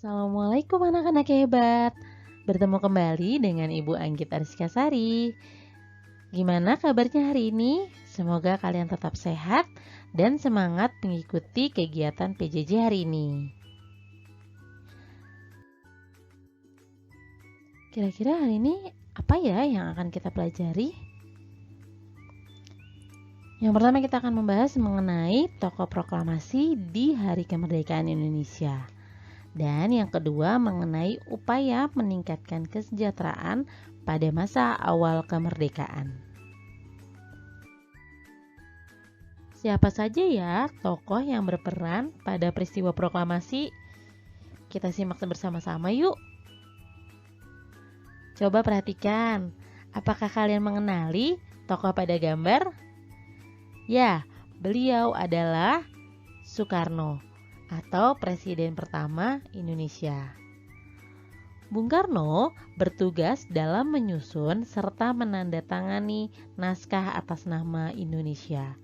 Assalamualaikum anak-anak hebat. Bertemu kembali dengan Ibu Anggit Ariskasari. Gimana kabarnya hari ini? Semoga kalian tetap sehat dan semangat mengikuti kegiatan PJJ hari ini. Kira-kira hari ini apa ya yang akan kita pelajari? Yang pertama kita akan membahas mengenai tokoh proklamasi di Hari Kemerdekaan Indonesia. Dan yang kedua mengenai upaya meningkatkan kesejahteraan pada masa awal kemerdekaan. Siapa saja ya tokoh yang berperan pada peristiwa proklamasi? Kita simak bersama-sama yuk. Coba perhatikan, apakah kalian mengenali tokoh pada gambar? Ya, beliau adalah Soekarno atau Presiden pertama Indonesia. Bung Karno bertugas dalam menyusun serta menandatangani naskah atas nama Indonesia.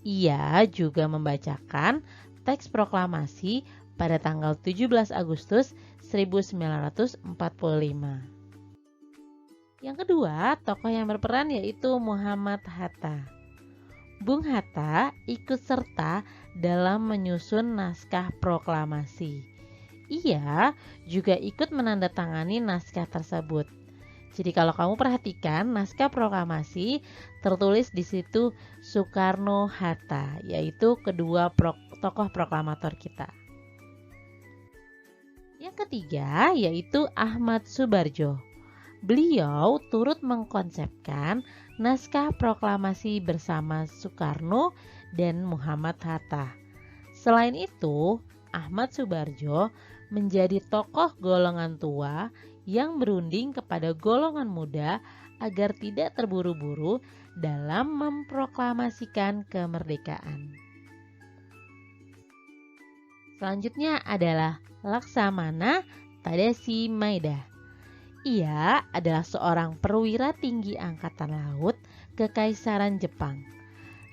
Ia juga membacakan teks proklamasi pada tanggal 17 Agustus 1945. Yang kedua, tokoh yang berperan yaitu Muhammad Hatta. Bung Hatta ikut serta dalam menyusun naskah proklamasi. Ia juga ikut menandatangani naskah tersebut. Jadi kalau kamu perhatikan naskah proklamasi tertulis di situ Soekarno-Hatta, yaitu kedua tokoh proklamator kita. Yang ketiga yaitu Ahmad Soebardjo. Beliau turut mengkonsepkan naskah proklamasi bersama Soekarno dan Muhammad Hatta. Selain itu, Ahmad Soebardjo menjadi tokoh golongan tua yang berunding kepada golongan muda agar tidak terburu-buru dalam memproklamasikan kemerdekaan. Selanjutnya adalah Laksamana Tadashi Maeda. Ia adalah seorang perwira tinggi angkatan laut Kekaisaran Jepang.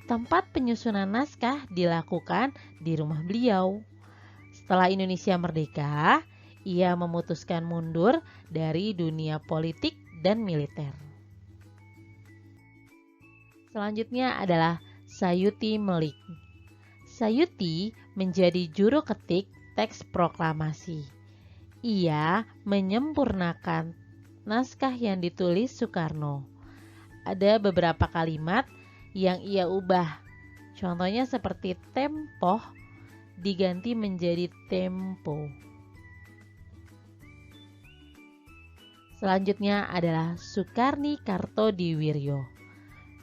Tempat penyusunan naskah dilakukan di rumah beliau. Setelah Indonesia merdeka, ia memutuskan mundur dari dunia politik dan militer. Selanjutnya adalah Sayuti Melik. Sayuti menjadi juru ketik teks proklamasi. Ia menyempurnakan naskah yang ditulis Soekarno. Ada beberapa kalimat yang ia ubah. Contohnya seperti tempoh diganti menjadi tempo. Selanjutnya adalah Sukarni Kartodiwiryo.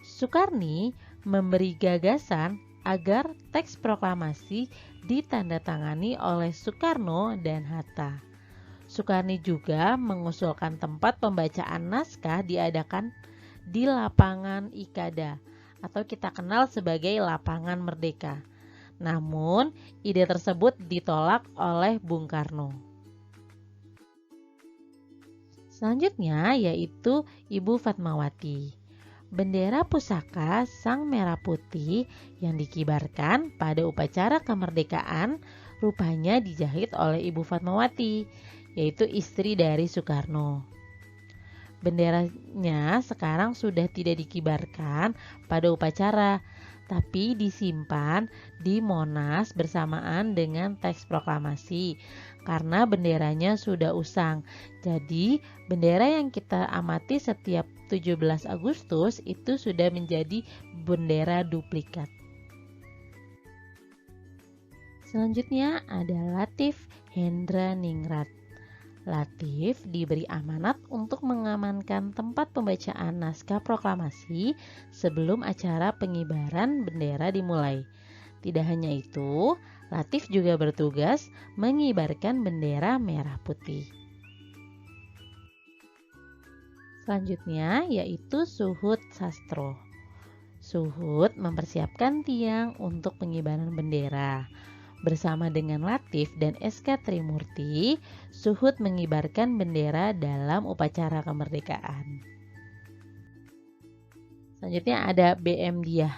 Sukarni memberi gagasan agar teks proklamasi ditandatangani oleh Soekarno dan Hatta. Sukarni juga mengusulkan tempat pembacaan naskah diadakan di lapangan Ikada atau kita kenal sebagai lapangan Merdeka. Namun, ide tersebut ditolak oleh Bung Karno. Selanjutnya yaitu Ibu Fatmawati. Bendera pusaka Sang Merah Putih yang dikibarkan pada upacara kemerdekaan rupanya dijahit oleh Ibu Fatmawati, yaitu istri dari Soekarno. Benderanya sekarang sudah tidak dikibarkan pada upacara, tapi disimpan di Monas bersamaan dengan teks proklamasi karena benderanya sudah usang. Jadi bendera yang kita amati setiap 17 Agustus itu sudah menjadi bendera duplikat. Selanjutnya ada Latif Hendra Ningrat. Latif diberi amanat untuk mengamankan tempat pembacaan naskah proklamasi sebelum acara pengibaran bendera dimulai. Tidak hanya itu, Latif juga bertugas mengibarkan bendera merah putih. Selanjutnya yaitu Suhut Sastro. Suhut mempersiapkan tiang untuk pengibaran bendera. Bersama dengan Latif dan SK Trimurti, Suhut mengibarkan bendera dalam upacara kemerdekaan. Selanjutnya ada BM Diah.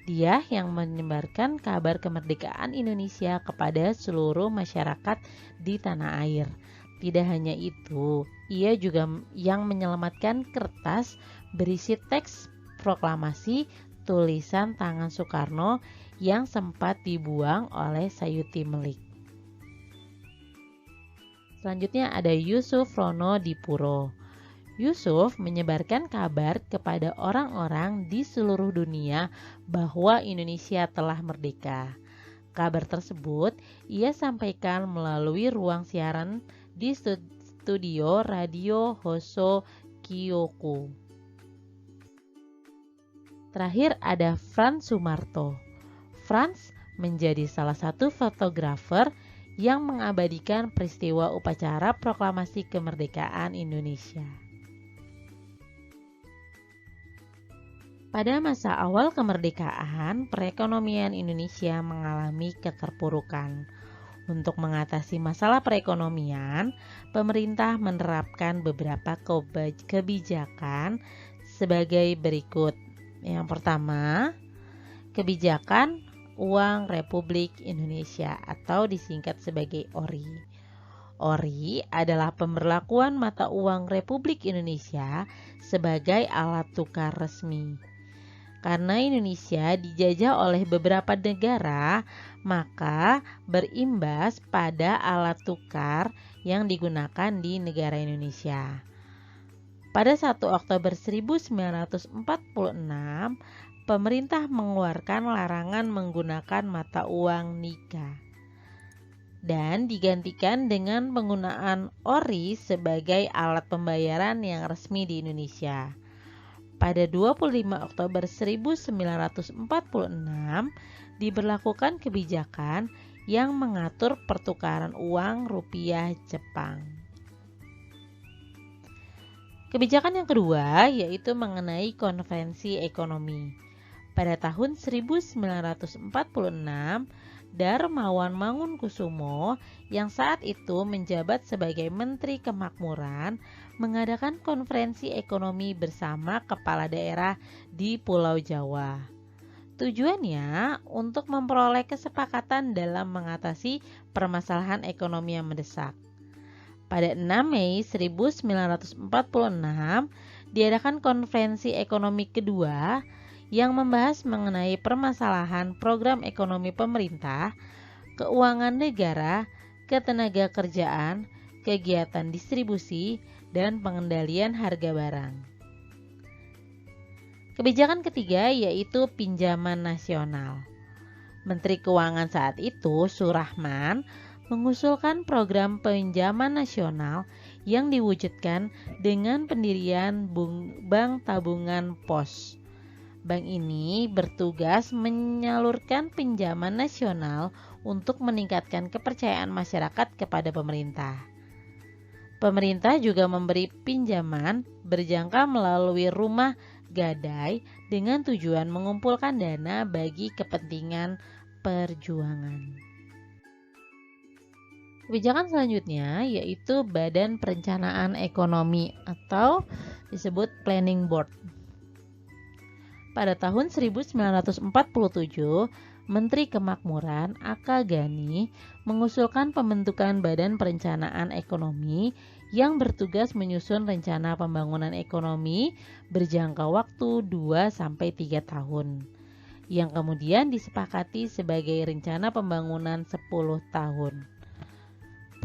Dia yang menyebarkan kabar kemerdekaan Indonesia kepada seluruh masyarakat di tanah air. Tidak hanya itu, ia juga yang menyelamatkan kertas berisi teks proklamasi tulisan tangan Soekarno yang sempat dibuang oleh Sayuti Melik. Selanjutnya ada Yusuf Rono Dipuro. Yusuf menyebarkan kabar kepada orang-orang di seluruh dunia bahwa Indonesia telah merdeka. Kabar tersebut ia sampaikan melalui ruang siaran di studio Radio Hoso Kyoku. Terakhir ada Frans Sumarto. Frans menjadi salah satu fotografer yang mengabadikan peristiwa upacara proklamasi kemerdekaan Indonesia. Pada masa awal kemerdekaan, perekonomian Indonesia mengalami keterpurukan. Untuk mengatasi masalah perekonomian, pemerintah menerapkan beberapa kebijakan sebagai berikut. Yang pertama, kebijakan Uang Republik Indonesia atau disingkat sebagai ORI. ORI adalah pemberlakuan mata uang Republik Indonesia sebagai alat tukar resmi. Karena Indonesia dijajah oleh beberapa negara, maka berimbas pada alat tukar yang digunakan di negara Indonesia. Pada 1 Oktober 1946, pemerintah mengeluarkan larangan menggunakan mata uang Nika dan digantikan dengan penggunaan ORI sebagai alat pembayaran yang resmi di Indonesia. Pada 25 Oktober 1946 diberlakukan kebijakan yang mengatur pertukaran uang rupiah Jepang. Kebijakan yang kedua yaitu mengenai konvensi ekonomi. Pada tahun 1946, Darmawan Mangunkusumo yang saat itu menjabat sebagai Menteri Kemakmuran mengadakan konferensi ekonomi bersama kepala daerah di Pulau Jawa. Tujuannya untuk memperoleh kesepakatan dalam mengatasi permasalahan ekonomi yang mendesak. Pada 6 Mei 1946 diadakan konferensi ekonomi kedua yang membahas mengenai permasalahan program ekonomi pemerintah, keuangan negara, ketenagakerjaan, kegiatan distribusi, dan pengendalian harga barang. Kebijakan ketiga yaitu pinjaman nasional. Menteri Keuangan saat itu, Surahman, mengusulkan program pinjaman nasional yang diwujudkan dengan pendirian Bank Tabungan Pos. Bank ini bertugas menyalurkan pinjaman nasional untuk meningkatkan kepercayaan masyarakat kepada pemerintah. Pemerintah juga memberi pinjaman berjangka melalui rumah gadai dengan tujuan mengumpulkan dana bagi kepentingan perjuangan. Kebijakan selanjutnya yaitu Badan Perencanaan Ekonomi atau disebut Planning Board. Pada tahun 1947, Menteri Kemakmuran A.K. Ghani mengusulkan pembentukan Badan Perencanaan Ekonomi yang bertugas menyusun rencana pembangunan ekonomi berjangka waktu 2-3 tahun, yang kemudian disepakati sebagai rencana pembangunan 10 tahun.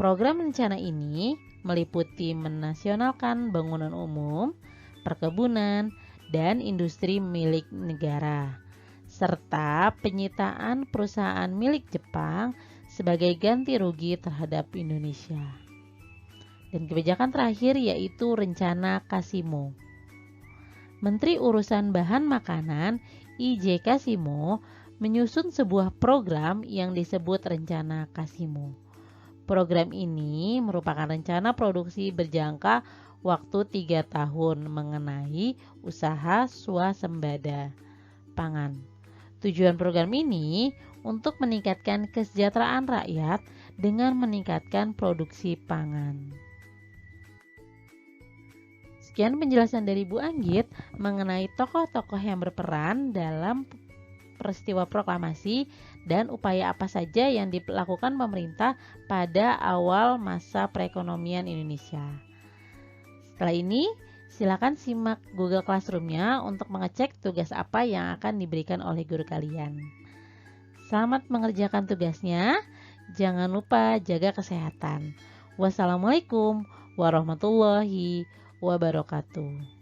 Program rencana ini meliputi menasionalkan bangunan umum, perkebunan, dan industri milik negara, serta penyitaan perusahaan milik Jepang sebagai ganti rugi terhadap Indonesia. Dan kebijakan terakhir yaitu Rencana Kasimo. Menteri Urusan Bahan Makanan I.J. Kasimo menyusun sebuah program yang disebut Rencana Kasimo. Program ini merupakan rencana produksi berjangka waktu 3 tahun mengenai usaha swasembada pangan. Tujuan program ini untuk meningkatkan kesejahteraan rakyat dengan meningkatkan produksi pangan. Sekian penjelasan dari Bu Anggit mengenai tokoh-tokoh yang berperan dalam peristiwa proklamasi dan upaya apa saja yang dilakukan pemerintah pada awal masa perekonomian Indonesia. Setelah ini, silakan simak Google Classroom-nya untuk mengecek tugas apa yang akan diberikan oleh guru kalian. Selamat mengerjakan tugasnya. Jangan lupa jaga kesehatan. Wassalamualaikum warahmatullahi wabarakatuh.